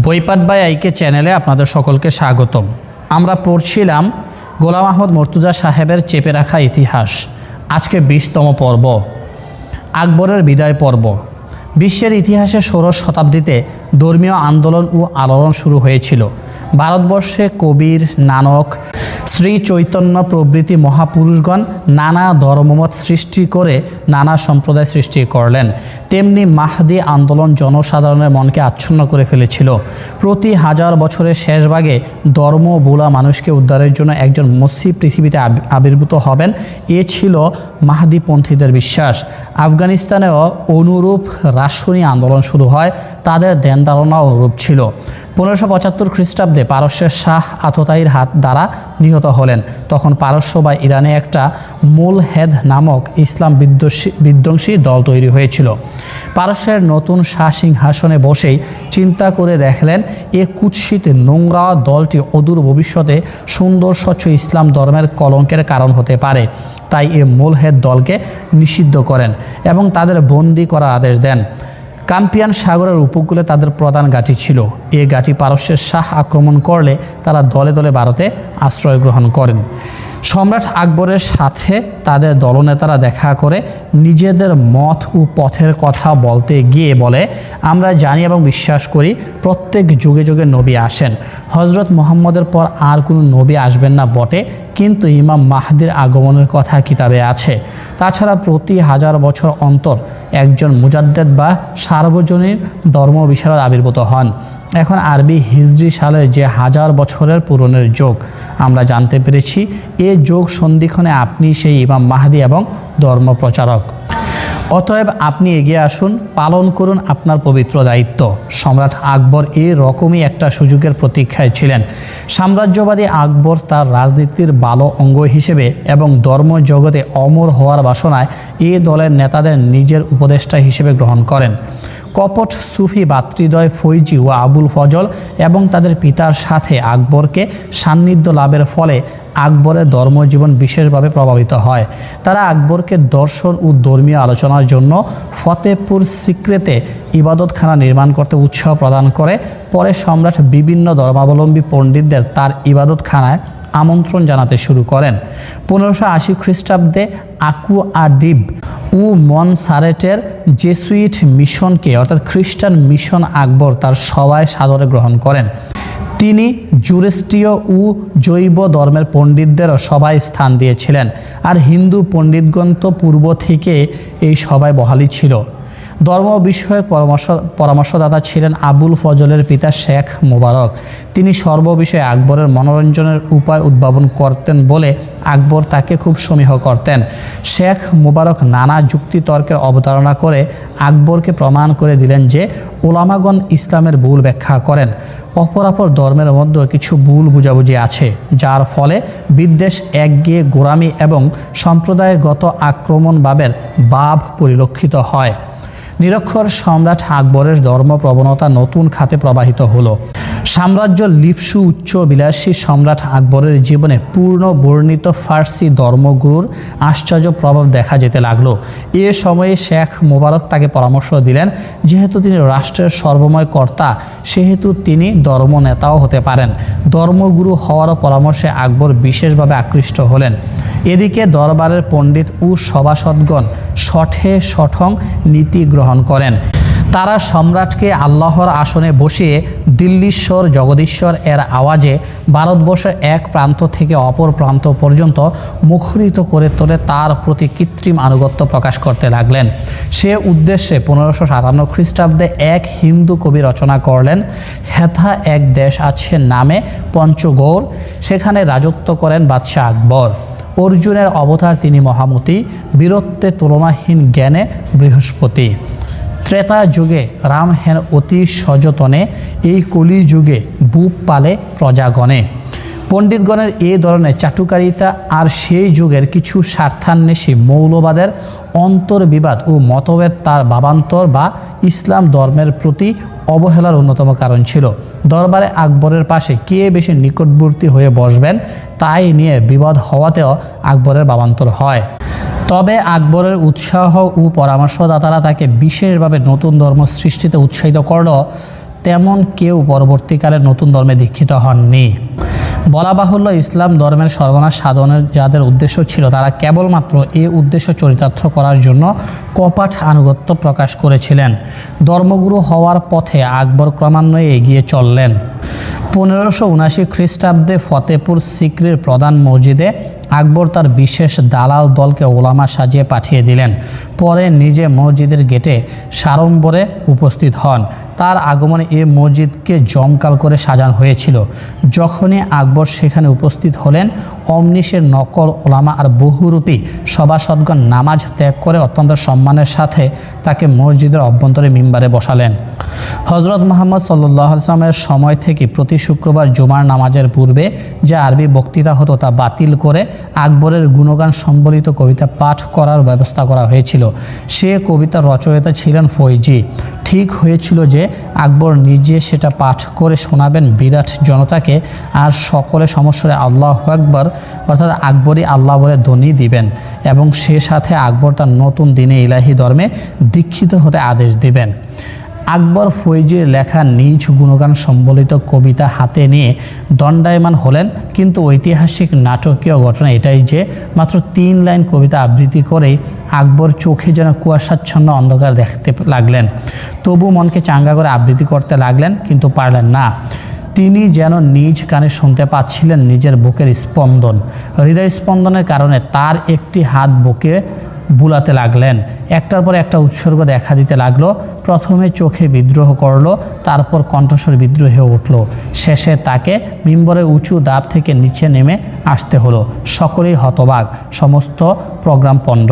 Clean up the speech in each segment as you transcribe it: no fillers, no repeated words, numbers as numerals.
বইপাট by আইকে চ্যানেলে আপনাদের সকলকে স্বাগতম। আমরা পড়ছিলাম গোলাম আহমদ মর্তুজা সাহেবের চেপে রাখা ইতিহাস। আজকে 20তম পর্ব, আকবরের বিদায় পর্ব। বিশ্বের ইতিহাসে ষোড়শ শতাব্দীতে ধর্মীয় আন্দোলন ও আলোড়ন শুরু হয়েছিল। ভারতবর্ষে কবির, নানক, শ্রী চৈতন্য প্রভৃতি মহাপুরুষগণ নানা ধর্মমত সৃষ্টি করে নানা সম্প্রদায় সৃষ্টি করলেন। তেমনি মাহদি আন্দোলন জনসাধারণের মনকে আচ্ছন্ন করে ফেলেছিল। প্রতি হাজার বছরের শেষভাগে ধর্মভোলা মানুষকে উদ্ধারের জন্য একজন মসিহ পৃথিবীতে আবির্ভূত হবেন, এ ছিল মাহদিপন্থীদের বিশ্বাস। আফগানিস্তানেও অনুরূপ রাষ্ট্রীয় আন্দোলন শুরু হয়। তাদের ধ্যান ধারণা অনুরূপ ছিল। 1575 খ্রিস্টাব্দে পারস্যের শাহ আততায়ীর হাত দ্বারা নিহত হলেন। তখন পারস্য বা ইরানে একটা মুলহেদ নামক ইসলাম বিধ্বংসী দল তৈরি হয়েছিল। পারস্যের নতুন শাহ সিংহাসনে বসেই চিন্তা করে দেখলেন এ কুৎসিত নোংরা দলটি অদূর ভবিষ্যতে সুন্দর স্বচ্ছ ইসলাম ধর্মের কলঙ্কের কারণ হতে পারে। তাই এ মুলহেদ দলকে নিষিদ্ধ করেন এবং তাদের বন্দী করার আদেশ দেন। কাস্পিয়ান সাগরের উপকূলে তাদের প্রধান ঘাঁটি ছিল। এ ঘাঁটি পারস্যের শাহ আক্রমণ করলে তারা দলে দলে ভারতে আশ্রয় গ্রহণ করেন। সম্রাট আকবরের সাথে তাদের দলনেতারা দেখা করে নিজেদের মত ও পথের কথা বলতে গিয়ে বলে, আমরা জানি এবং বিশ্বাস করি প্রত্যেক যুগে যুগে নবী আসেন। হজরত মুহাম্মদের পর আর কোনো নবী আসবেন না বটে, কিন্তু ইমাম মাহদির আগমনের কথা কিতাবে আছে। তাছাড়া প্রতি হাজার বছর অন্তর একজন মুজাদ্দেদ বা সার্বজনীন ধর্ম বিশারদ আবির্ভূত হন। এখন আরবি হিজরি সালের যে 1000 বছরের পূরণের যোগ আমরা জানতে পেরেছি, এ যোগ সন্ধিক্ষণে আপনি সেই ইমাম মাহদি এবং ধর্ম প্রচারক। অতএব আপনি এগিয়ে আসুন, পালন করুন আপনার পবিত্র দায়িত্ব। সম্রাট আকবর এই রকমই একটা সুযোগের প্রতীক্ষায় ছিলেন। সাম্রাজ্যবাদী আকবর তার রাজনীতির ভালো অঙ্গ হিসেবে এবং ধর্ম জগতে অমর হওয়ার বাসনায় এই দলের নেতাদের নিজের উপদেষ্টা হিসেবে গ্রহণ করেন। কপট সুফি ভাতৃদ্বয় ফৈজি ও আবুল ফজল এবং তাদের পিতার সাথে আকবরকে সান্নিধ্য লাভের ফলে আকবরের ধর্মজীবন বিশেষভাবে প্রভাবিত হয়। তারা আকবরকে দর্শন ও ধর্মীয় আলোচনার জন্য ফতেপুর সিক্রেতে ইবাদতখানা নির্মাণ করতে উৎসাহ প্রদান করে। পরে সম্রাট বিভিন্ন ধর্মাবলম্বী পণ্ডিতদের তার ইবাদতখানায় আমন্ত্রণ জানাতে শুরু করেন। 1580 খ্রিস্টাব্দে আকু আডিব ও মনসারেটের জেসুইট মিশনকে অর্থাৎ খ্রিস্টান মিশন আকবর তার সভায় সাদরে গ্রহণ করেন। তিনি জুরেস্টীয় ও জৈব ধর্মের পণ্ডিতদেরও সভায় স্থান দিয়েছিলেন। আর হিন্দু পণ্ডিতগণ তো পূর্ব থেকে এই সভায় বহালি ছিল। ধর্ম বিষয়ক পরামর্শদাতা ছিলেন আবুল ফজলের পিতা শেখ মোবারক। তিনি সর্ববিষয়ে আকবরের মনোরঞ্জনের উপায় উদ্ভাবন করতেন বলে আকবর তাকে খুব সমীহ করতেন। শেখ মোবারক নানা যুক্তিতর্কের অবতারণা করে আকবরকে প্রমাণ করে দিলেন যে ওলামাগণ ইসলামের ভুল ব্যাখ্যা করেন। অপরাপর ধর্মের মধ্যে কিছু ভুল বুঝাবুঝি আছে, যার ফলে বিদ্বেষ, একগিয়ে গোঁড়ামি এবং সম্প্রদায়গত আক্রমণভাবের ভাব পরিলক্ষিত হয়। নিরক্ষর সম্রাট আকবরের ধর্মপ্রবণতা নতুন খাতে প্রবাহিত হলো। সাম্রাজ্য লিপসু উচ্চ বিলাসী সম্রাট আকবরের জীবনে পূর্ণ বর্ণিত ফার্সি ধর্মগুরুর আশ্চর্য প্রভাব দেখা যেতে লাগলো। এ সময়ে শেখ মোবারক তাকে পরামর্শ দিলেন, যেহেতু তিনি রাষ্ট্রের সর্বময় কর্তা, সেহেতু তিনি ধর্মনেতাও হতে পারেন। ধর্মগুরু হওয়ারও পরামর্শে আকবর বিশেষভাবে আকৃষ্ট হলেন। এদিকে দরবারের পণ্ডিত ও সভাসদগণ শঠে শঠং নীতি গ্রহণ করেন। তারা সম্রাটকে আল্লাহর আসনে বসিয়ে দিল্লীশ্বর জগদীশ্বর এর আওয়াজে ভারতবর্ষের এক প্রান্ত থেকে অপর প্রান্ত পর্যন্ত মুখরিত করে তোলে তার প্রতি কৃত্রিম আনুগত্য প্রকাশ করতে লাগলেন। সে উদ্দেশ্যে 1557 খ্রিস্টাব্দে এক হিন্দু কবি রচনা করলেন, হেথা এক দেশ আছে নামে পঞ্চগৌর, সেখানে রাজত্ব করেন বাদশাহ আকবর। অর্জুনের অবতার তিনি মহামতি, বীরত্বে তুলনাহীন জ্ঞানে বৃহস্পতি। ত্রেতা যুগে রাম হেন অতি সযতনে, এই কলি যুগে বুপ পালে প্রজাগণে। পণ্ডিতগণের এই ধরনের চাটুকারিতা আর সেই যুগের কিছু স্বার্থান্বেষী মৌলবাদের অন্তর্বিবাদ ও মতভেদ তার ভাবান্তর বা ইসলাম ধর্মের প্রতি অবহেলার অন্যতম কারণ ছিল। দরবারে আকবরের পাশে কে বেশি নিকটবর্তী হয়ে বসবেন তাই নিয়ে বিবাদ হওয়াতেও আকবরের ভাবান্তর হয়। তবে আকবরের উৎসাহ ও পরামর্শদাতারা তাকে বিশেষভাবে নতুন ধর্ম সৃষ্টিতে উৎসাহিত করল। তেমন কেউ পরবর্তীকালে নতুন ধর্মে দীক্ষিত হননি। বলা বাহুল্য, ইসলাম ধর্মের সর্বনাশ সাধনের যাদের উদ্দেশ্য ছিল তারা কেবলমাত্র এই উদ্দেশ্য চরিতার্থ করার জন্য কপট আনুগত্য প্রকাশ করেছিলেন। ধর্মগুরু হওয়ার পথে আকবর ক্রমান্বয়ে এগিয়ে চললেন। 1579 খ্রিস্টাব্দে ফতেপুর সিক্রির প্রধান মসজিদে আকবর তার বিশেষ দালাল দলকে ওলামা সাজিয়ে পাঠিয়ে দিলেন। পরে নিজে মসজিদের গেটে সাড়ম্বরে উপস্থিত হন। তার আগমনে এ মসজিদকে জমকাল করে সাজানো হয়েছিল। যখনই আকবর সেখানে উপস্থিত হলেন, অমনি সে নকল ওলামা আর বহুরূপী সভাসদগণ নামাজ ত্যাগ করে অত্যন্ত সম্মানের সাথে তাকে মসজিদের অভ্যন্তরে মিম্বারে বসালেন। হজরত মুহাম্মদ সাল্লাল্লাহু আলাইহি ওয়াসাল্লামের সময় থেকে প্রতি শুক্রবার জুমার নামাজের পূর্বে যে আরবি বক্তৃতা হতো তা বাতিল করে আকবরের গুণগান সম্বলিত কবিতা পাঠ করার ব্যবস্থা করা হয়েছিল। সে কবিতার রচয়িতা ছিলেন ফৈজি। ঠিক হয়েছিল যে আকবর নিজে সেটা পাঠ করে শোনাবেন বিরাট জনতাকে, আর সকলে সমস্বরে আল্লাহু আকবার অর্থাৎ আকবরই আল্লাহ বলে ধ্বনি দিবেন, এবং সে সাথে আকবর তার নতুন দিনে ইলাহি ধর্মে দীক্ষিত হতে আদেশ দিবেন। আকবর ফৈজির লেখা নিজ গুণগান সম্বলিত কবিতা হাতে নিয়ে দণ্ডায়মান হলেন। কিন্তু ঐতিহাসিক নাটকীয় ঘটনা এটাই যে মাত্র 3 লাইন কবিতা আবৃত্তি করেই আকবর চোখে যেন কুয়াশাচ্ছন্ন অন্ধকার দেখতে লাগলেন। তবু মনকে চাঙ্গা করে আবৃত্তি করতে লাগলেন, কিন্তু পারলেন না। তিনি যেন নিজ কানে শুনতে পাচ্ছিলেন নিজের বুকের স্পন্দন। হৃদয় স্পন্দনের কারণে তার একটি হাত বুকে বুলাতে লাগলেন। একটার পর একটা উৎসর্গ দেখা দিতে লাগলো। প্রথমে চোখে বিদ্রোহ করলো, তারপর কণ্ঠস্বর বিদ্রোহ হয়ে উঠল। শেষে তাকে মিম্বরের উঁচু ধাপ থেকে নিচে নেমে আসতে হলো। সকলেই হতবাক, সমস্ত প্রোগ্রাম পণ্ড।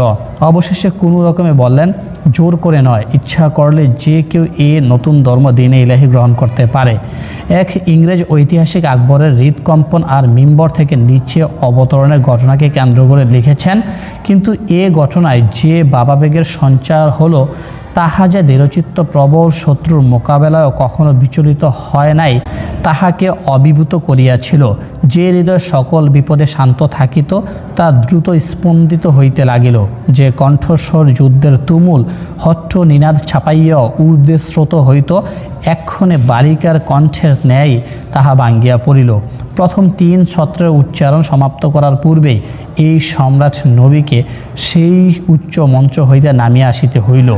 অবশেষে কোনো রকমে বললেন, জোর করে নয়, ইচ্ছা করলে যে কেউ এ নতুন ধর্ম দিনে ইলাহি গ্রহণ করতে পারে। এক ইংরেজ ঐতিহাসিক আকবরের হৃদকম্পন আর মিম্বর থেকে নিচে অবতরণের ঘটনাকে কেন্দ্র করে লিখেছেন, কিন্তু এ ঘটনায় যে ভাবাবেগের সঞ্চার হলো তাহা যে দৃঢ়চিত্ত প্রবল শত্রুর মোকাবেলায় কখনো বিচলিত হয় নাই তাহাকে অভিভূত করিয়াছিল। যে হৃদয় সকল বিপদে শান্ত থাকিত তা দ্রুত স্পন্দিত হইতে লাগিল। যে কণ্ঠস্বর যুদ্ধের তুমুল হট্ট নিনাদ ছাপাইয়া ঊর্ধ্বে স্রোত হইত, এক্ষণে বালিকার কণ্ঠের ন্যায় তাহা ভাঙ্গিয়া পড়িল। প্রথম 3 ছত্রের উচ্চারণ সমাপ্ত করার পূর্বেই এই সম্রাট নবীকে সেই উচ্চ মঞ্চ হইতে নামিয়া আসিতে হইল।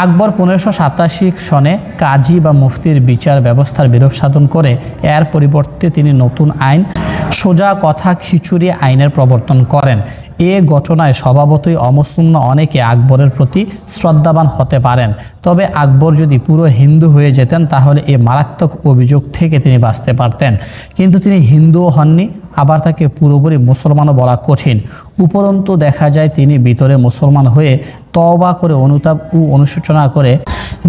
আকবর 1587 সনে কাজী বা মুফতির বিচার ব্যবস্থার বিরোধ সাধন করে এর পরিবর্তে তিনি নতুন আইন, সোজা কথা খিচুড়ি আইনের প্রবর্তন করেন। এ ঘটনায় স্বভাবতই অমুসলিম অনেকে আকবরের প্রতি শ্রদ্ধাবান হতে পারেন। তবে আকবর যদি পুরো হিন্দু হয়ে যেতেন তাহলে এ মারাত্মক অভিযোগ থেকে তিনি বাঁচতে পারতেন। কিন্তু তিনি হিন্দুও হননি, আবার তাকে পুরোপুরি মুসলমানও বলা কঠিন। উপরন্তু দেখা যায় তিনি ভিতরে মুসলমান হয়ে তওবা করে অনুতাপ ও অনুশোচনা করে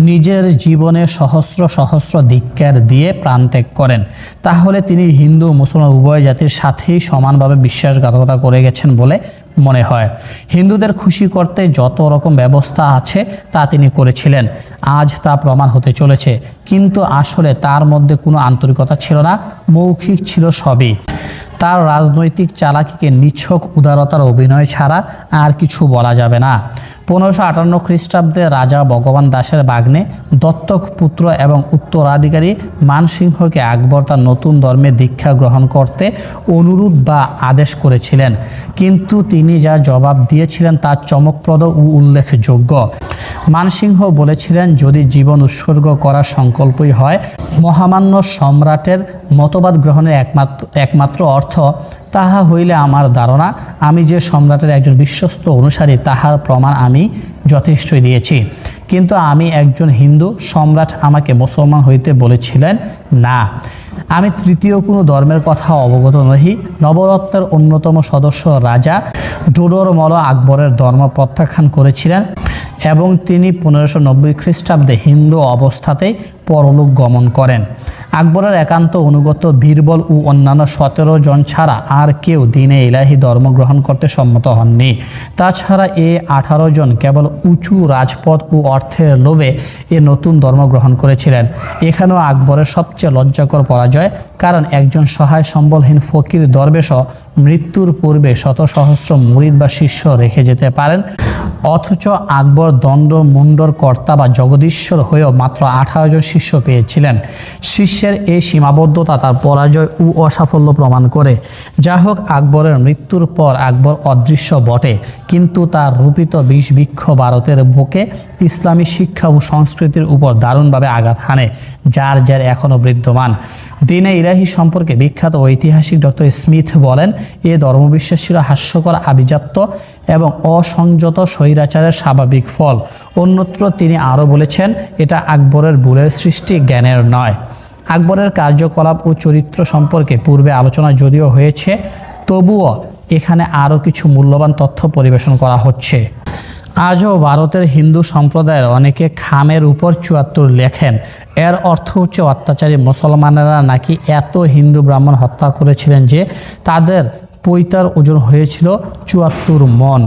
নিজের জীবনে সহস্র সহস্র ধিক্কার দিয়ে প্রাণত্যাগ করেন। তাহলে তিনি হিন্দু ও মুসলমান উভয় জাতির সাথেই সমানভাবে বিশ্বাসঘাতকতা করে গেছেন বলে মনে হয়। হিন্দুদের খুশি করতে যত রকম ব্যবস্থা আছে তা তিনি করেছিলেন, আজ তা প্রমাণ হতে চলেছে। কিন্তু আসলে তার মধ্যে কোনো আন্তরিকতা ছিল না, মৌখিক ছিল সবই। তার রাজনৈতিক চালাকিকে নিছক উদারতার অভিনয় ছাড়া আর কিছু বলা যাবে না। 1558 খ্রিস্টাব্দে রাজা ভগবান দাসের বাগ্নে দত্তক পুত্র এবং উত্তরাধিকারী মানসিংহকে আকবর তার নতুন ধর্মে দীক্ষা গ্রহণ করতে অনুরোধ বা আদেশ করেছিলেন। কিন্তু তিনি যা জবাব দিয়েছিলেন তা চমকপ্রদ ও উল্লেখযোগ্য। মানসিংহ বলেছিলেন, যদি জীবন উৎসর্গ করার সংকল্পই হয়, মহামান্য সম্রাটের মতবাদ গ্রহণের একমাত্র অর্থ তাহা হইলে আমার ধারণা আমি যে সম্রাটের একজন বিশ্বস্ত অনুসারী তাহার প্রমাণ আমি যথেষ্টই দিয়েছি। কিন্তু আমি একজন হিন্দু, সম্রাট আমাকে মুসলমান হইতে বলেছিলেন না। আমি তৃতীয় কোনো ধর্মের কথা অবগত নহি। নবরত্নের অন্যতম সদস্য রাজা ডোডরমল আকবরের ধর্ম প্রত্যাখ্যান করেছিলেন এবং তিনি 1590 খ্রিস্টাব্দে হিন্দু অবস্থাতেই পরলোক গমন করেন। আকবরের একান্ত অনুগত বীরবল ও অন্যান্য 17 জন ছাড়া আর কেউ দিনে ইলাহি ধর্ম গ্রহণ করতে সম্মত হননি। তাছাড়া এ 18 জন কেবল উঁচু রাজপদ ও অর্থের লোভে এ নতুন ধর্ম গ্রহণ করেছিলেন। এখানেও আকবরের সবচেয়ে সবচেয়ে লজ্জাকর পরাজয়, কারণ একজন সহায় সম্বলহীন ফকির দরবেশও মৃত্যুর পূর্বে শত সহস্র মুরিদ বা শিষ্য রেখে যেতে পারেন, অথচ আকবর দণ্ড মুন্ডর কর্তা বা জগদীশ্বর হয়েও মাত্র 18 জন শিষ্য পেয়েছিলেন। শিষ্যের এই সীমাবদ্ধতা তার পরাজয় ও অসাফল্য প্রমাণ করে। যা হোক, আকবরের মৃত্যুর পর আকবর অদৃশ্য বটে, কিন্তু তার রূপিত বিষবৃক্ষ ভারতের বুকে ইসলামী শিক্ষা ও সংস্কৃতির উপর দারুণভাবে আঘাত হানে, যার জের এখনও বিদ্যমান। দ্বীনে ইলাহি সম্পর্কে বিখ্যাত ঐতিহাসিক ডক্টর স্মিথ বলেন, এ ধর্মবিশ্বাসীরা হাস্যকর আভিজাত্য এবং অসংযত স্বৈরাচারের স্বাভাবিক ফল। অন্যত্র তিনি আরও বলেছেন, এটা আকবরের ভুলের সৃষ্টি, জ্ঞানের নয়। আকবরের কার্যকলাপ ও চরিত্র সম্পর্কে পূর্বে আলোচনা যদিও হয়েছে, তবুও এখানে আরও কিছু মূল্যবান তথ্য পরিবেশন করা হচ্ছে। আজও ভারতের হিন্দু সম্প্রদায়ের অনেকে খামের উপর 74 লেখেন। এর অর্থ হচ্ছে অত্যাচারী মুসলমানেরা নাকি এত হিন্দু ব্রাহ্মণ হত্যা করেছিলেন যে তাদের পৈতার ওজন হয়েছিল 74 মণ।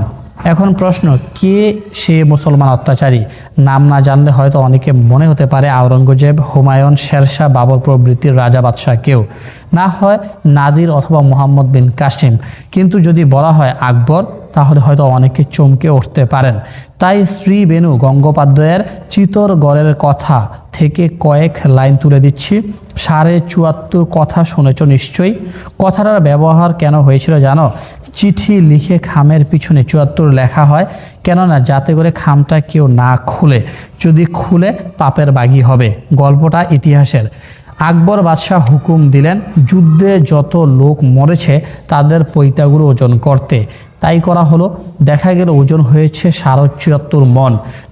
এখন প্রশ্ন, কে সে মুসলমান অত্যাচারী? নাম না জানলে হয়তো অনেকে মনে হতে পারে আওরঙ্গজেব, হুমায়ুন, শেরশাহ, বাবর প্রভৃতির রাজা বাদশাহ কেউ, না হয় নাদির অথবা মুহাম্মদ বিন কাসিম। কিন্তু যদি বলা হয় আকবর, তাহলে হয়তো অনেকে চমকে উঠতে পারেন। তাই শ্রী বেনু গঙ্গোপাধ্যায়ের চিতরগড়ের কথা থেকে কয়েক লাইন তুলে দিচ্ছি। 74.5 কথা শুনেছ নিশ্চয়ই। কথাটার ব্যবহার কেন হয়েছিল জানো? চিঠি লিখে খামের পিছনে 74 লেখা হয়, কেননা যাতে করে খামটা কেউ না খুলে, যদি খুলে পাপের বাগী হবে। গল্পটা ইতিহাসের। আকবর বাদশাহ হুকুম দিলেন যুদ্ধে যত লোক মরেছে তাদের পৈতাগুলো ওজন করতে। তাই করা হলো। দেখা গেল ওজন হয়েছে 74.5 মণ।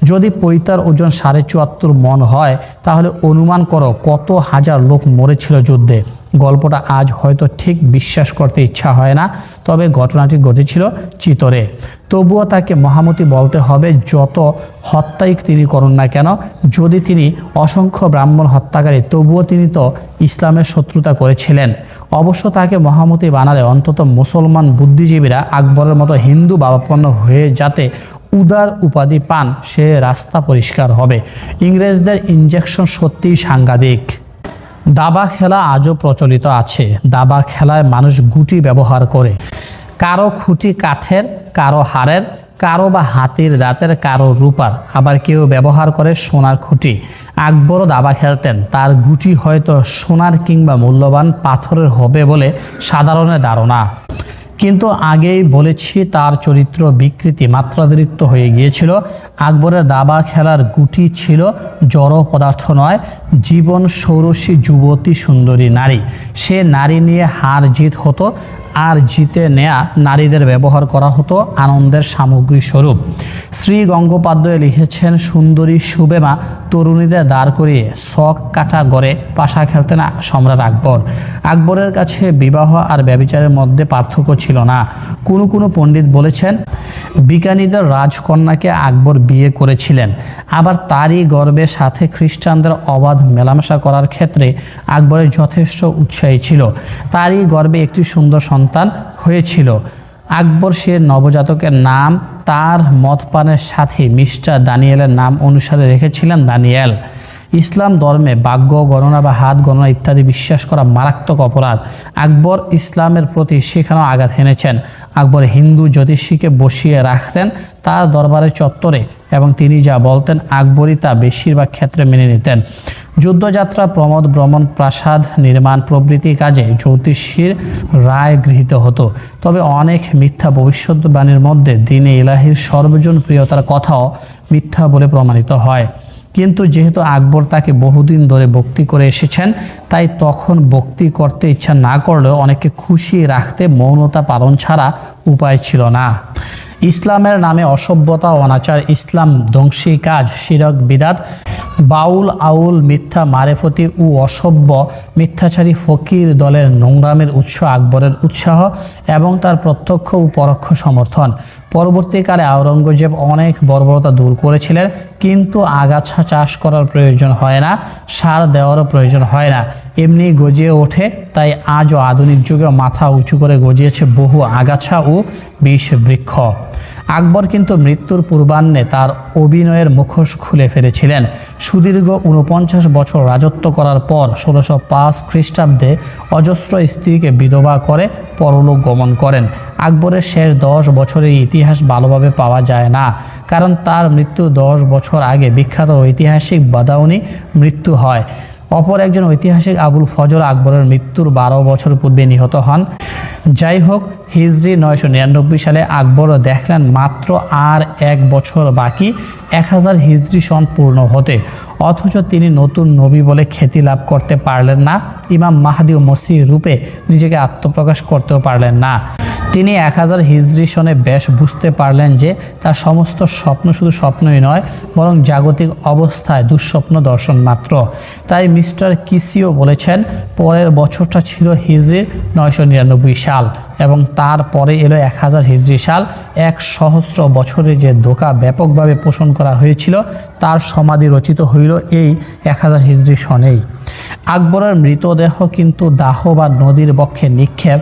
যদি পৈতার ওজন 74.5 মণ হয়, তাহলে অনুমান করো কত হাজার লোক মরেছিল যুদ্ধে। গল্পটা আজ হয়তো ঠিক বিশ্বাস করতে ইচ্ছা হয় না, তবে ঘটনাটি ঘটেছিল চিতরে। তবুও তাকে মহামতি বলতে হবে, যত হত্যাই তিনি করুন না কেন। যদি তিনি অসংখ্য ব্রাহ্মণ হত্যাকারী, তবুও তিনি তো ইসলামের শত্রুতা করেছিলেন। অবশ্য তাকে মহামতি বানালে অন্তত মুসলমান বুদ্ধিজীবীরা আকবরের মতো হিন্দু ভাবাপন্ন হয়ে যাতে উদার উপাধি পান, সে রাস্তা পরিষ্কার হবে। ইংরেজদের ইনজেকশন সত্যিই সাংঘাতিক। দাবা খেলা আজও প্রচলিত আছে। দাবা খেলায় মানুষ গুটি ব্যবহার করে। কারো খুঁটি কাঠের, কারো হাড়ের, কারো বা হাতির দাঁতের, কারো রূপার, আবার কেউ ব্যবহার করে সোনার খুঁটি। আকবরও দাবা খেলতেন। তার গুটি হয়তো সোনার কিংবা মূল্যবান পাথরের হবে বলে সাধারণের ধারণা। কিন্তু আগেই বলেছি, তার চরিত্র বিকৃতি মাত্রাতিরিক্ত হয়ে গিয়েছিল। আকবরের দাবা খেলার গুটি ছিল জড় পদার্থ নয়, জীবন ষোড়শী যুবতী সুন্দরী নারী। সে নারী নিয়ে হার জিত হতো, আর জিতে নেয়া নারীদের ব্যবহার করা হতো আনন্দের সামগ্রী স্বরূপ। শ্রী গঙ্গোপাধ্যায় লিখেছেন, সুন্দরী সুবেমা তরুণীদের দাঁড় করিয়ে শখ কাটা গড়ে পাশা খেলতেন সম্রাট আকবর। আকবরের কাছে বিবাহ আর ব্যভিচারের মধ্যে পার্থক্য ছিল না। কোনো পণ্ডিত বলেছেন, বিজ্ঞানীদের রাজকন্যাকে আকবর বিয়ে করেছিলেন। আবার তারই গর্বের সাথে খ্রিস্টানদের অবাধ মেলামেশা করার ক্ষেত্রে আকবরের যথেষ্ট উৎসাহী ছিল। তারই গর্বে একটি সুন্দর সন্তান হয়েছিল। আকবর সে নবজাতকের নাম তার মদ পানের সাথে মিস্টার দানিয়েলের নাম অনুসারে রেখেছিলেন দানিয়েল। ইসলাম ধর্মে ভাগ্য গণনা বা হাত গণনা ইত্যাদি বিশ্বাস করা মারাত্মক অপরাধ। আকবর ইসলামের প্রতি সেখানেও আঘাত হেনেছেন। আকবর হিন্দু জ্যোতিষীকে বসিয়ে রাখতেন তার দরবারের চত্বরে, এবং তিনি যা বলতেন আকবরই তা বেশিরভাগ ক্ষেত্রে মেনে নিতেন। যুদ্ধযাত্রা, প্রমোদ ভ্রমণ, প্রাসাদ নির্মাণ প্রভৃতি কাজে জ্যোতিষীর রায় গৃহীত হতো। তবে অনেক মিথ্যা ভবিষ্যৎবাণীর মধ্যে দ্বীনে ইলাহির সর্বজন প্রিয়তার কথাও মিথ্যা বলে প্রমাণিত হয়। কিন্তু যেহেতু আকবর তাকে বহুদিন ধরে ভক্তি করে এসেছেন, তাই তখন ভক্তি করতে ইচ্ছা না করলেও অনেককে খুশি রাখতে মৌনতা পালন ছাড়া উপায় ছিল না। ইসলামের নামে অসভ্যতা, অনাচার, ইসলাম ধ্বংসী কাজ, শিরক বিদাত, বাউল আউল, মিথ্যা মারেফতি ও অসভ্য মিথ্যাচারী ফকির দলের নোংরামের উৎস আকবরের উৎসাহ এবং তার প্রত্যক্ষ ও পরোক্ষ সমর্থন। পরবর্তীকালে আওরঙ্গজেব অনেক বর্বরতা দূর করেছিলেন, কিন্তু আগাছা চাষ করার প্রয়োজন হয় না, সার দেওয়ারও প্রয়োজন হয় না, এমনি গজিয়ে ওঠে। তাই আজও আধুনিক যুগে মাথা উঁচু করে গজিয়েছে বহু আগাছা ও বিষ বৃক্ষ। আকবর কিন্তু মৃত্যুর পূর্বাহ্নে তার অভিনয়ের মুখোশ খুলে ফেলেছিলেন। সুদীর্ঘ ৪৯ বছর রাজত্ব করার পর ১৬০৫ খ্রিস্টাব্দে অজস্র স্ত্রীকে বিধবা করে পরলোক গমন করেন। আকবরের শেষ ১০ বছরের ইতিহাস ভালোভাবে পাওয়া যায় না, কারণ তার মৃত্যুর ১০ বছর আগে বিখ্যাত ঐতিহাসিক বাদাউনি মৃত্যু হয়। অপর একজন ঐতিহাসিক আবুল ফজল আকবরের মৃত্যুর ১২ বছর পূর্বে নিহত হন। যাই হোক, হিজরি ৯৯৯ সালে আকবর দেখলেন মাত্র আর ১ বছর বাকি ১০০০ হিজরি সন পূর্ণ হতে, অথচ তিনি নতুন নবী বলে খ্যাতি লাভ করতে পারলেন না, ইমাম মাহদি ও মসিহ রূপে নিজেকে আত্মপ্রকাশ করতেও পারলেন না। তিনি ১০০০ হিজরি সনে বেশ বুঝতে পারলেন যে তার সমস্ত স্বপ্ন শুধু স্বপ্নই নয়, বরং জাগতিক অবস্থায় দুঃস্বপ্ন দর্শন মাত্র। তাই মিস্টার কিসিও বলেছেন, পরের বছরটা ছিল হিজরির ৯৯৯ সাল এবং তারপরে এলো ১০০০ হিজরি সাল। ১০০০ বছরে যে ধোঁকা ব্যাপকভাবে পোষণ করা হয়েছিল তার সমাধি রচিত হইল এই ১০০০ হিজরি সনেই। আকবরের মৃতদেহ কিন্তু দাহ বা নদীর বক্ষে নিক্ষেপ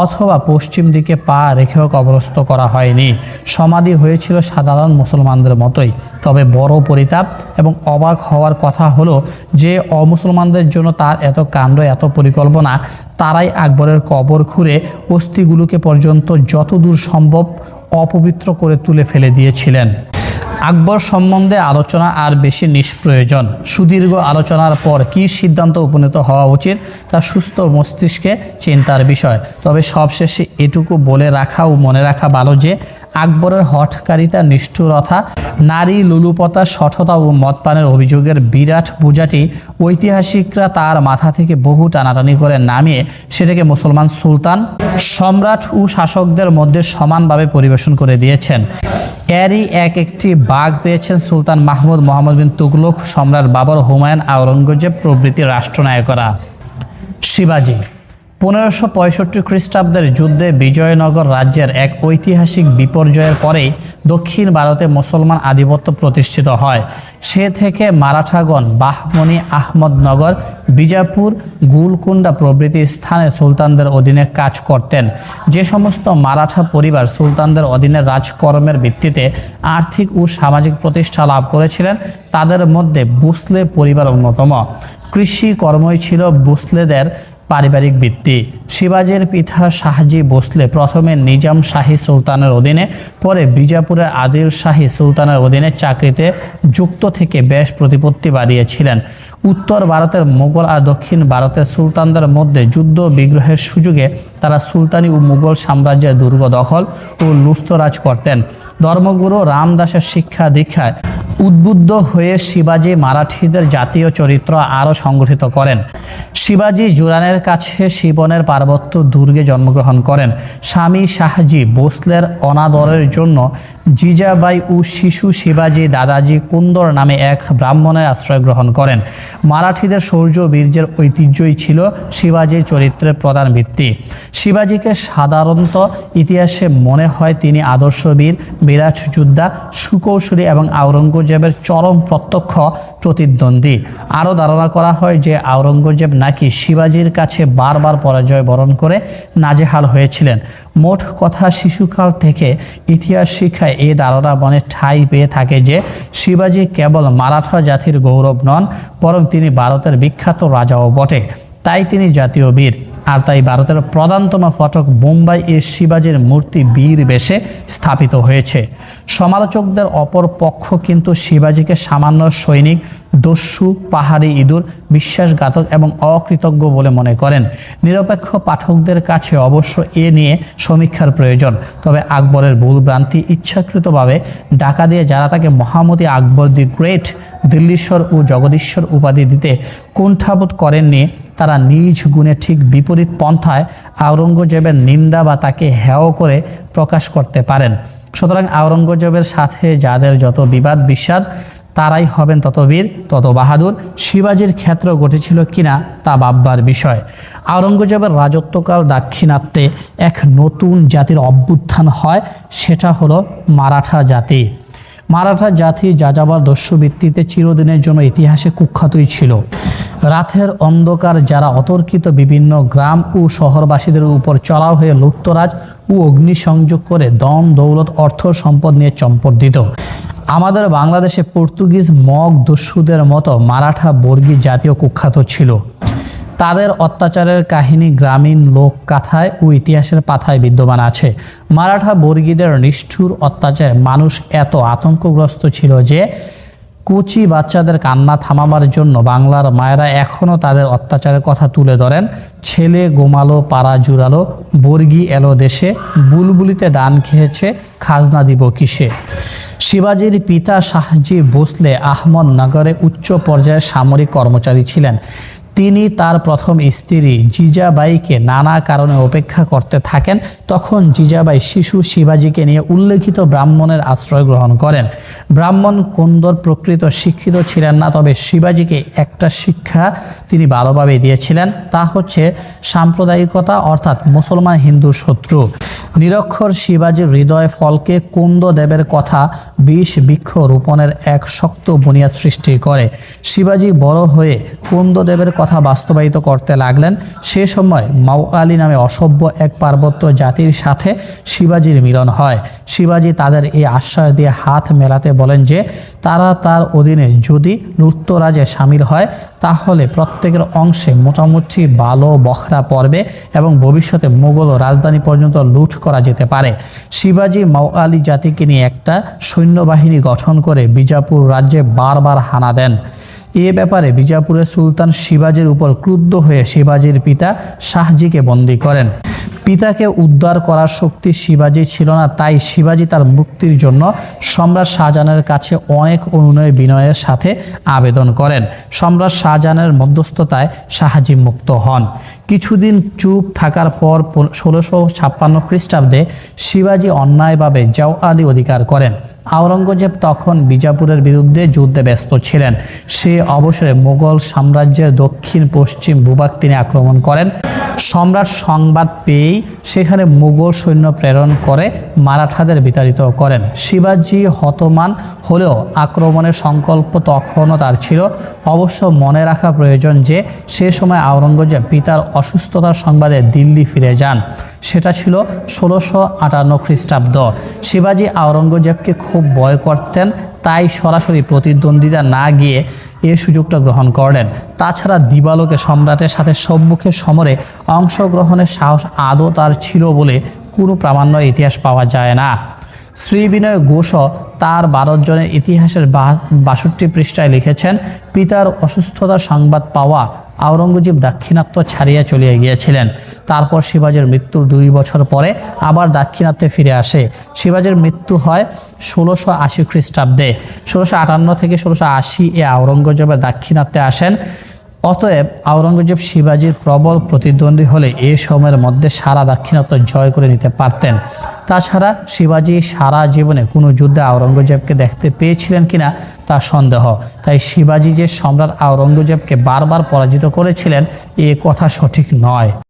অথবা পশ্চিম দিকে পা রেখেও কবরস্থ করা হয়নি। সমাধি হয়েছিল সাধারণ মুসলমানদের মতোই। তবে বড় পরিতাপ এবং অবাক হওয়ার কথা হলো যে অমুসলমানদের জন্য তার এত কাণ্ড, এত পরিকল্পনা, তারাই আকবরের কবর খুঁড়ে অস্থিগুলোকে পর্যন্ত যতদূর সম্ভব অপবিত্র করে তুলে ফেলে দিয়েছিলেন। আকবর সম্বন্ধে আলোচনা আর বেশি নিষ্প্রয়োজন। সুদীর্ঘ আলোচনার পর কী সিদ্ধান্ত উপনীত হওয়া উচিত তা সুস্থ মস্তিষ্কে চিন্তার বিষয়। তবে সবশেষে এটুকু বলে রাখা ও মনে রাখা ভালো যে আকবরের হঠকারিতা, নিষ্ঠুরতা, নারী লোলুপতা, শঠতা ও মদপানের অভিযোগের বিরাট বোঝাটি ঐতিহাসিকরা তার মাথা থেকে বহু টানাটানি করে নামিয়ে সেটাকে মুসলমান সুলতান, সম্রাট ও শাসকদের মধ্যে সমানভাবে পরিবেশন করে দিয়েছেন। এরই একটি ভাগ পেয়েছেন সুলতান মাহমুদ, মোহাম্মদ বিন তুগলক, সম্রাট বাবর, হুমায়ুন, আওরঙ্গজেব প্রভৃতি রাষ্ট্রনায়করা। শিবাজি ১৫৬৫ খ্রিস্টাব্দের যুদ্ধে বিজয়নগর রাজ্যের এক ঐতিহাসিক বিপর্যয়ের পরেই দক্ষিণ ভারতে মুসলমান আধিপত্য প্রতিষ্ঠিত হয়। সে থেকে মারাঠাগণ বাহমনি, আহমদনগর, বিজাপুর, গুলকুন্ডা প্রভৃতি স্থানে সুলতানদের অধীনে কাজ করতেন। যে সমস্ত মারাঠা পরিবার সুলতানদের অধীনে রাজকর্মের ভিত্তিতে আর্থিক ও সামাজিক প্রতিষ্ঠা লাভ করেছিলেন তাদের মধ্যে ভোঁসলে পরিবার অন্যতম। কৃষি কর্মই ছিল ভোঁসলেদের পারিবারিক ভিত্তি। শিবাজির পিতা শাহজি ভোঁসলে প্রথমে নিজাম শাহী সুলতানের অধীনে, পরে বিজাপুরের আদিল শাহী সুলতানের অধীনে চাকরিতে যুক্ত থেকে বেশ প্রতিপত্তি বাড়িয়েছিলেন। উত্তর ভারতের মুঘল আর দক্ষিণ ভারতের সুলতানদের মধ্যে যুদ্ধ বিগ্রহের সুযোগে তারা সুলতানি ও মুঘল সাম্রাজ্যের দুর্গ দখল ও লুঠতরাজ করতেন। ধর্মগুরু রামদাসের শিক্ষা দীক্ষায় উদ্বুদ্ধ হয়ে শিবাজি মারাঠিদের জাতীয় চরিত্র আরও সংগঠিত করেন। শিবাজি জুরানের কাছে শিবনের পার্বত্য দুর্গে জন্মগ্রহণ করেন। স্বামী শাহজি ভোঁসলের অনাদরের জন্য জিজাবাই ও শিশু শিবাজি দাদাজি কুন্দর নামে এক ব্রাহ্মণের আশ্রয় গ্রহণ করেন। মারাঠিদের শৌর্য বীর্যের ঐতিহ্যই ছিল শিবাজির চরিত্রের প্রধান ভিত্তি। শিবাজিকে সাধারণত ইতিহাসে মনে হয় তিনি আদর্শবীর, বিরাট যোদ্ধা, সুকৌশলী এবং আওরঙ্গজেবের চরম প্রত্যক্ষ প্রতিদ্বন্দ্বী। আরও ধারণা করা হয় যে আওরঙ্গজেব নাকি শিবাজির কাছে বারবার পরাজয় বরণ করে নাজেহাল হয়েছিলেন। মোট কথা, শিশুকাল থেকে ইতিহাস শিক্ষায় এই ধারণা মনে ঠাঁই পেয়ে থাকে যে শিবাজি কেবল মারাঠা জাতির গৌরব নন, বরং তিনি ভারতের বিখ্যাত রাজাও বটে। তাই তিনি জাতীয় বীর। আর তাই ভারতের প্রধানতম ফটক বোম্বাই এ শিবাজির মূর্তি বীর বেশে স্থাপিত হয়েছে। সমালোচকদের অপর পক্ষ কিন্তু শিবাজিকে সামান্য সৈনিক, দস্যু, পাহাড়ি ইঁদুর, বিশ্বাসঘাতক এবং অকৃতজ্ঞ বলে মনে করেন। নিরপেক্ষ পাঠকদের কাছে অবশ্য এ নিয়ে সমীক্ষার প্রয়োজন। তবে আকবরের ভুলভ্রান্তি ইচ্ছাকৃতভাবে ঢাকা দিয়ে যারা তাকে মহামতি আকবর দি গ্রেট, দিল্লীশ্বর ও জগদীশ্বর উপাধি দিতে কুণ্ঠাবোধ করেননি, তারা নিজ গুণে ঠিক বিপরীত পন্থায় আওরঙ্গজেবের নিন্দা বা তাকে হেয় করে প্রকাশ করতে পারেন। সুতরাং আওরঙ্গজেবের সাথে যাদের যত বিবাদ বিস্বাদ, তারাই হবেন তত বীর, তত বাহাদুর। শিবাজির ক্ষেত্র ঘটেছিল কিনা তা ভাববার বিষয়। আওরঙ্গজেবের রাজত্বকাল দাক্ষিণাত্যে এক নতুন জাতির অভ্যুত্থান হয়, সেটা হলো মারাঠা জাতি। মারাঠা জাতি যাযাবর দস্যুবৃত্তিতে চিরদিনের জন্য ইতিহাসে কুখ্যাতই ছিল। রাতের অন্ধকার যারা অতর্কিত বিভিন্ন গ্রাম ও শহরবাসীদের উপর চড়াও হয়ে লুটতরাজ ও অগ্নিসংযোগ করে দম দৌলত অর্থ সম্পদ নিয়ে চম্পট দিত। আমাদের বাংলাদেশে পর্তুগিজ মগ দস্যুদের মতো মারাঠা বর্গী জাতীয় কুখ্যাত ছিল। তাদের অত্যাচারের কাহিনী গ্রামীণ লোকগাথায় ও ইতিহাসের পাতায় বিদ্যমান আছে। মারাঠা বর্গীদের নিষ্ঠুর অত্যাচারে মানুষ এত আতঙ্কগ্রস্ত ছিল যে কুচি বাচ্চাদের কান্না থামাবার জন্য বাংলার মায়েরা এখনও তাদের অত্যাচারের কথা তুলে ধরেন। ছেলে গোমালো পাড়া জুড়ালো, বর্গী এলো দেশে, বুলবুলিতে দান খেয়েছে, খাজনা দিব কিসে। শিবাজির পিতা শাহজি ভোসলে আহমদনগরে উচ্চ পর্যায়ের সামরিক কর্মচারী ছিলেন। তিনি তার প্রথম স্ত্রী জিজাবাইকে নানা কারণে উপেক্ষা করতে থাকেন। তখন জিজাবাই শিশু শিবাজিকে নিয়ে উল্লেখিত ব্রাহ্মণের আশ্রয় গ্রহণ করেন। ব্রাহ্মণ কোন্দর প্রকৃত শিক্ষিত ছিলেন না, তবে শিবাজিকে একটা শিক্ষা তিনি ভালোভাবে দিয়েছিলেন, তা হচ্ছে সাম্প্রদায়িকতা, অর্থাৎ মুসলমান হিন্দুর শত্রু। নিরক্ষর শিবাজির হৃদয় ফলকে কুন্দদেবের কথা বিষ বৃক্ষ রোপণের এক শক্ত বুনিয়াদ সৃষ্টি করে। শিবাজি বড় হয়ে কুন্দদেবের কথা বাস্তবায়িত করতে লাগলেন। সে সময় মাওয়ালি নামে অসভ্য এক পার্বত্য জাতির সাথে শিবাজির মিলন হয়। শিবাজি তাদের এই আশ্বাস দিয়ে হাত মেলাতে বলেন যে তারা তার অধীনে যদি লুটতরাজে সামিল হয় তাহলে প্রত্যেকের অংশে মোটামুটি ভালো বখরা পড়বে এবং ভবিষ্যতে মোগল রাজধানী পর্যন্ত লুট করা যেতে পারে। শিবাজি মাওয়ালি জাতিকে নিয়ে একটা সৈন্যবাহিনী গঠন করে বিজাপুর রাজ্যে বারবার হানা দেন। এ ব্যাপারে বিজাপুরের সুলতান শিবাজির উপর ক্রুদ্ধ হয়ে শিবাজির পিতা শাহজিকে বন্দী করেন। পিতাকে উদ্ধার করার শক্তি শিবাজি ছিল না, তাই শিবাজি তার মুক্তির জন্য সম্রাট শাহজাহানের কাছে অনেক অনুনয় বিনয়ের সাথে আবেদন করেন। সম্রাট শাহজাহানের মধ্যস্থতায় শাহজি মুক্ত হন। কিছুদিন চুপ থাকার পর 1656 খ্রিস্টাব্দে শিবাজি অন্যায়ভাবে জাওয়ালি অধিকার করেন। আওরঙ্গজেব তখন বিজাপুরের বিরুদ্ধে যুদ্ধে ব্যস্ত ছিলেন। সে অবসরে মোগল সাম্রাজ্যের দক্ষিণ পশ্চিম ভূভাগ তিনি আক্রমণ করেন। সম্রাট সংবাদ পেয়েই সেখানে মুঘল সৈন্য প্রেরণ করে মারাঠাদের বিতাড়িত করেন। শিবাজি হতমান হলেও আক্রমণের সংকল্প তখনও তার ছিল। অবশ্য মনে রাখা প্রয়োজন যে সে সময় আওরঙ্গজেব পিতার অসুস্থতার সংবাদে দিল্লি ফিরে যান। সেটা ছিল 1658 খ্রিস্টাব্দ। শিবাজি আওরঙ্গজেবকে খুব ভয় করতেন, তাই সরাসরি প্রতিদ্বন্দ্বিতা না গিয়ে এ সুযোগটা গ্রহণ করলেন। তাছাড়া দিবালোকে সম্রাটের সাথে সম্মুখে সমরে অংশগ্রহণের সাহস আদৌ তার ছিল বলে কোনো প্রামাণ্য ইতিহাস পাওয়া যায় না। শ্রী বিনয় ঘোষও তার 12 জনের ইতিহাসের 62 পৃষ্ঠায় লিখেছেন, পিতার অসুস্থতার সংবাদ পাওয়া আওরঙ্গজেব দাক্ষিণাত্য ছাড়িয়ে চলে গিয়েছিলেন। তারপর শিবাজির মৃত্যুর 2 বছর পরে আবার দাক্ষিণাত্যে ফিরে আসে। শিবাজির মৃত্যু হয় 1680 খ্রিস্টাব্দে। 1658 থেকে 1680 এ আওরঙ্গজেবের দাক্ষিণাত্যে আসেন। অতএব আওরঙ্গজেব শিবাজির প্রবল প্রতিদ্বন্দ্বী হলে এ সময়ের মধ্যে সারা দাক্ষিণাত্য জয় করে নিতে পারতেন। তাছাড়া শিবাজি সারা জীবনে কোনো যুদ্ধে আওরঙ্গজেবকে দেখতে পেয়েছিলেন কিনা তা সন্দেহ। তাই শিবাজি যে সম্রাট আওরঙ্গজেবকে বারবার পরাজিত করেছিলেন এ কথা সঠিক নয়।